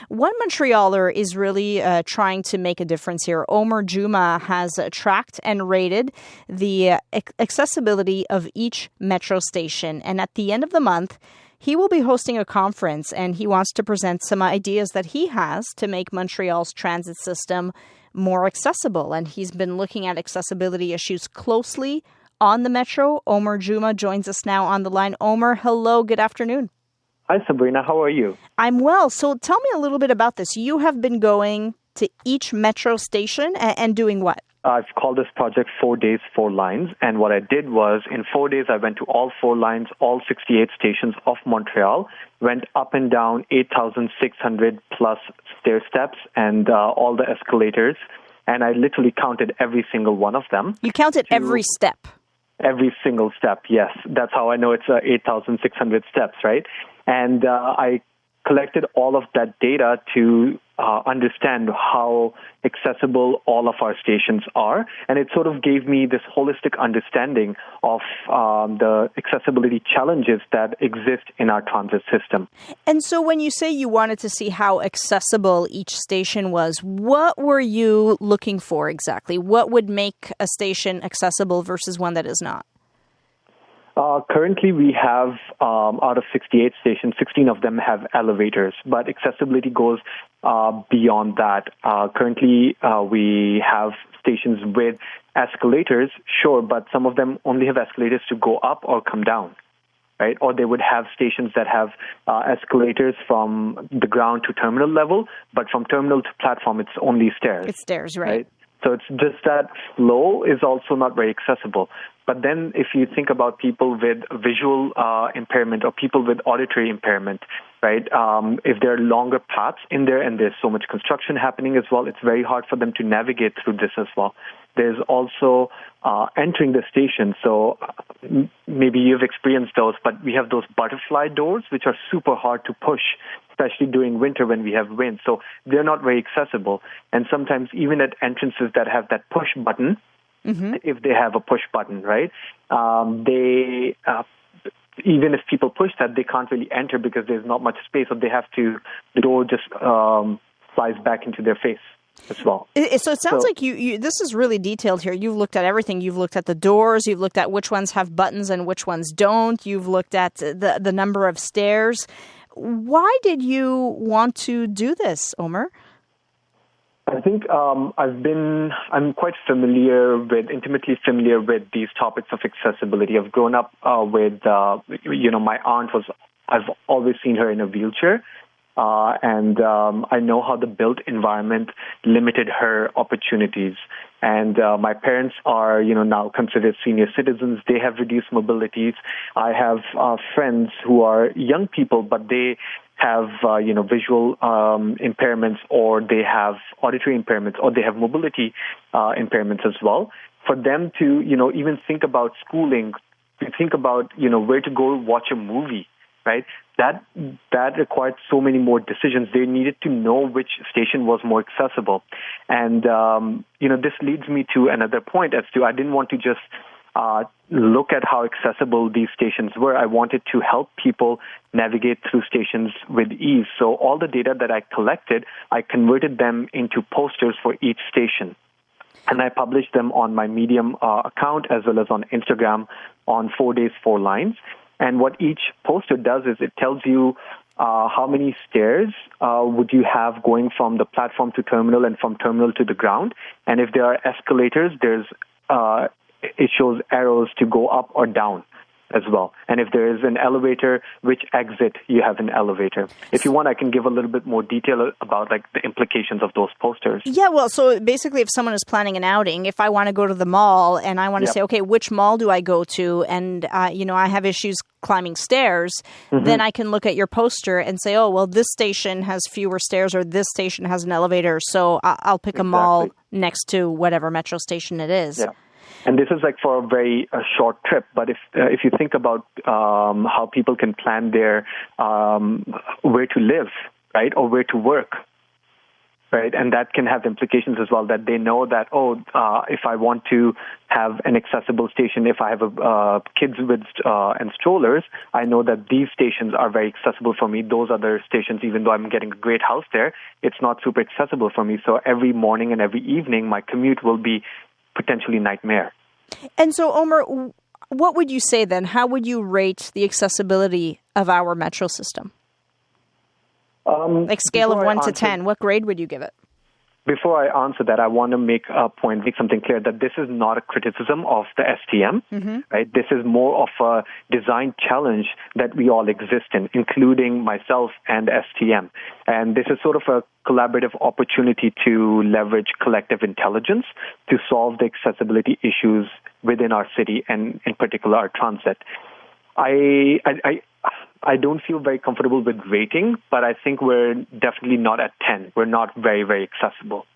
One Montrealer is really trying to make a difference here. Omer Juma has tracked and rated the accessibility of each metro station. And at the end of the month, he will be hosting a conference, and he wants to present some ideas that he has to make Montreal's transit system more accessible. And he's been looking at accessibility issues closely on the metro. Omer Juma joins us now on the line. Omer, hello, good afternoon. Hi, Sabrina. How are you? I'm well. So tell me a little bit about this. You have been going to each metro station and doing what? I've called this project 4 Days, 4 Lines. And what I did was, in 4 days, I went to all 4 lines, all 68 stations of Montreal, went up and down 8,600 plus stair steps and all the escalators. And I literally counted every single one of them. You counted every step? Every single step, yes. That's how I know it's 8,600 steps, right? And I collected all of that data to understand how accessible all of our stations are. And it sort of gave me this holistic understanding of the accessibility challenges that exist in our transit system. And so when you say you wanted to see how accessible each station was, what were you looking for exactly? What would make a station accessible versus one that is not? Currently, we have, out of 68 stations, 16 of them have elevators, but accessibility goes beyond that. Currently, we have stations with escalators, sure, but some of them only have escalators to go up or come down, right? Or they would have stations that have escalators from the ground to terminal level, but from terminal to platform, it's only stairs. It's stairs, right? So it's just that flow is also not very accessible. But then if you think about people with visual impairment or people with auditory impairment, right, if there are longer paths in there and there's so much construction happening as well, it's very hard for them to navigate through this as well. There's also entering the station. So maybe you've experienced those, but we have those butterfly doors, which are super hard to push, especially during winter when we have wind. So they're not very accessible. And sometimes even at entrances that have that push button, if they have a push button, right, they even if people push that, they can't really enter because there's not much space, or the door just flies back into their face as well. So it sounds like you this is really detailed here. You've looked at everything. You've looked at the doors. You've looked at which ones have buttons and which ones don't. You've looked at the number of stairs. Why did you want to do this, Omer? I think I'm quite intimately familiar with these topics of accessibility. I've grown up with, my aunt I've always seen her in a wheelchair. And I know how the built environment limited her opportunities. And my parents are, now considered senior citizens. They have reduced mobilities. I have friends who are young people, but they have, visual impairments, or they have auditory impairments, or they have mobility impairments as well. For them to, even think about schooling, to think about, where to go watch a movie, right? That required so many more decisions. They needed to know which station was more accessible. And, this leads me to another point as to I didn't want to just look at how accessible these stations were. I wanted to help people navigate through stations with ease. So all the data that I collected, I converted them into posters for each station. And I published them on my Medium account as well as on Instagram on 4 Days, 4 Lines. And what each poster does is it tells you how many stairs would you have going from the platform to terminal and from terminal to the ground. And if there are escalators, it shows arrows to go up or down as well. And if there is an elevator, which exit you have an elevator. If you want, I can give a little bit more detail about the implications of those posters. Yeah, well, so basically if someone is planning an outing, if I want to go to the mall and I want to say, okay, which mall do I go to? And, I have issues climbing stairs, then I can look at your poster and say, oh, well, this station has fewer stairs or this station has an elevator. So I'll pick a mall next to whatever metro station it is. Yeah. And this is for a very short trip. But if you think about how people can plan their where to live, right, or where to work, right? And that can have implications as well, that they know that, if I want to have an accessible station, if I have kids with and strollers, I know that these stations are very accessible for me. Those other stations, even though I'm getting a great house there, it's not super accessible for me. So every morning and every evening, my commute will be potentially nightmare. And so, Omer, what would you say then? How would you rate the accessibility of our metro system? Scale of 1 to 10, what grade would you give it? Before I answer that, I want to make something clear, that this is not a criticism of the STM, right? This is more of a design challenge that we all exist in, including myself and STM. And this is sort of a collaborative opportunity to leverage collective intelligence to solve the accessibility issues within our city, and in particular our transit. I don't feel very comfortable with rating, but I think we're definitely not at 10. We're not very, very accessible.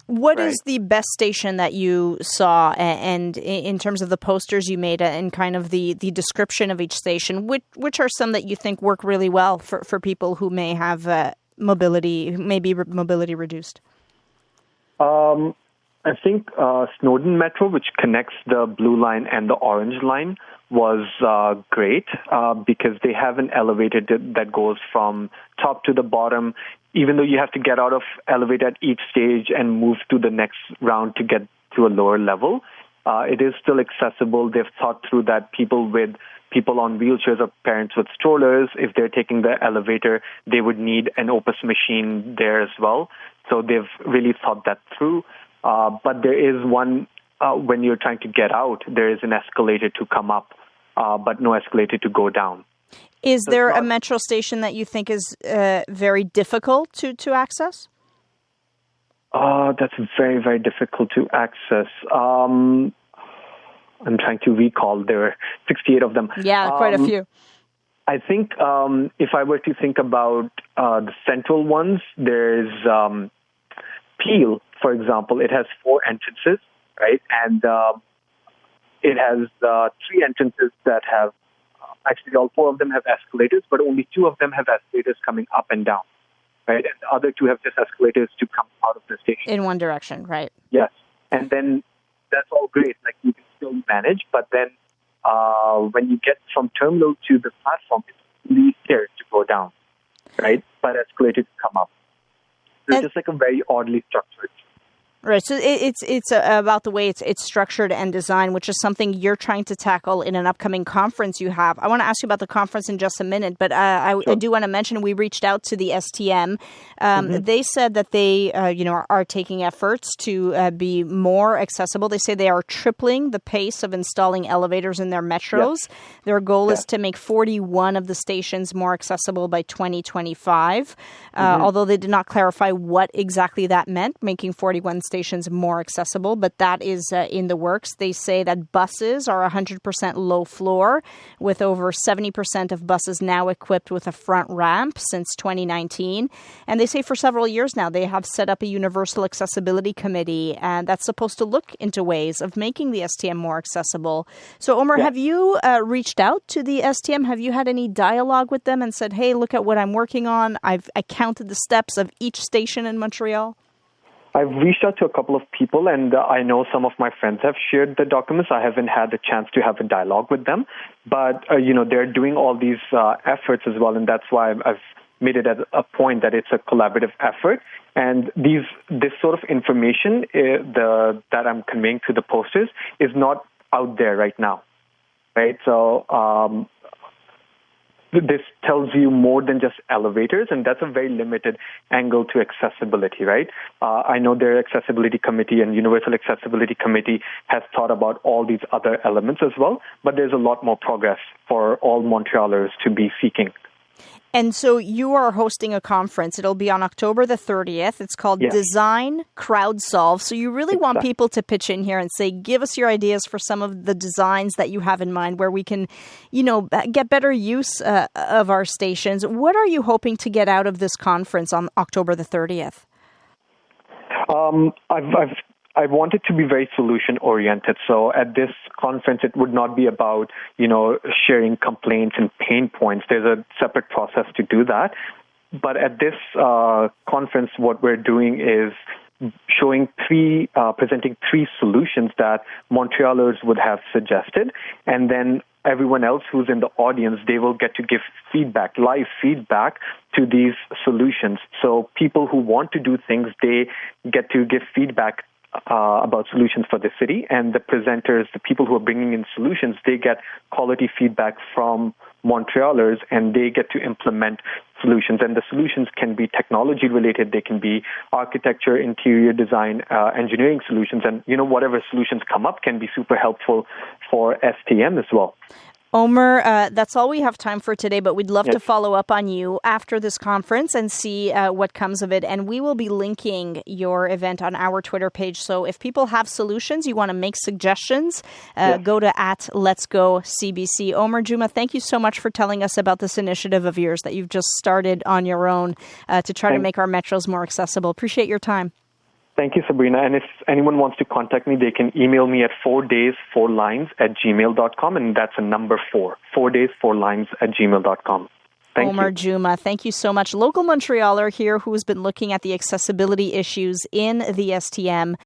What is the best station that you saw, and in terms of the posters you made and kind of the description of each station, which are some that you think work really well for people who may have mobility reduced? I think Snowden Metro, which connects the Blue Line and the Orange Line, was great because they have an elevator that goes from top to the bottom, even though you have to get out of elevator at each stage and move to the next round to get to a lower level. It is still accessible. They've thought through that people on wheelchairs or parents with strollers, if they're taking the elevator, they would need an Opus machine there as well. So they've really thought that through. But there is one, when you're trying to get out, there is an escalator to come up, but no escalator to go down. Is there a metro station that you think is very difficult to access? That's very, very difficult to access. I'm trying to recall. There were 68 of them. Yeah, quite a few. I think if I were to think about the central ones, there's Peel, for example. It has 4 entrances, right? And it has 3 entrances that have, actually all 4 of them have escalators, but only 2 of them have escalators coming up and down, right? And the other 2 have just escalators to come out of the station. In one direction, right? Yes. And then that's all great. Like, you can still manage, but then when you get from terminal to the platform, it's really stairs to go down, right? But escalators to come up. It's just like a very oddly structured. Right. So it's about the way it's structured and designed, which is something you're trying to tackle in an upcoming conference you have. I want to ask you about the conference in just a minute, but I do want to mention we reached out to the STM. They said that they are taking efforts to be more accessible. They say they are tripling the pace of installing elevators in their metros. Yes. Their goal is to make 41 of the stations more accessible by 2025, although they did not clarify what exactly that meant, making 41 stations more accessible, but that is in the works. They say that buses are 100% low floor, with over 70% of buses now equipped with a front ramp since 2019. And they say for several years now, they have set up a universal accessibility committee, and that's supposed to look into ways of making the STM more accessible. So, Omer, have you reached out to the STM? Have you had any dialogue with them and said, hey, look at what I'm working on. I counted the steps of each station in Montreal? I've reached out to a couple of people, and I know some of my friends have shared the documents. I haven't had the chance to have a dialogue with them, but they're doing all these efforts as well, and that's why I've made it as a point that it's a collaborative effort. And this sort of information that I'm conveying to the posters is not out there right now, right? So this tells you more than just elevators, and that's a very limited angle to accessibility, right? I know their accessibility committee and universal accessibility committee has thought about all these other elements as well, but there's a lot more progress for all Montrealers to be seeking. And so you are hosting a conference. It'll be on October the 30th. It's called DesignCrowdsolve. So you really want people to pitch in here and say, give us your ideas for some of the designs that you have in mind where we can, get better use of our stations. What are you hoping to get out of this conference on October the 30th? I want it to be very solution-oriented. So at this conference, it would not be about, sharing complaints and pain points. There's a separate process to do that. But at this conference, what we're doing is presenting three solutions that Montrealers would have suggested, and then everyone else who's in the audience, they will get to give feedback, live feedback to these solutions. So people who want to do things, they get to give feedback about solutions for the city, and the presenters, the people who are bringing in solutions, they get quality feedback from Montrealers, and they get to implement solutions. And the solutions can be technology related, they can be architecture, interior design, engineering solutions, and whatever solutions come up can be super helpful for STM as well. Omer, that's all we have time for today, but we'd love to follow up on you after this conference and see what comes of it. And we will be linking your event on our Twitter page. So if people have solutions, you want to make suggestions, go to @Let'sGoCBC. Omer Juma, thank you so much for telling us about this initiative of yours that you've just started on your own to try to make our metros more accessible. Appreciate your time. Thank you, Sabrina. And if anyone wants to contact me, they can email me at 4days4lines@gmail.com, and that's a number 4. 4days4lines@gmail.com. Thank Omer you. Juma, thank you so much. Local Montrealer here who's been looking at the accessibility issues in the STM.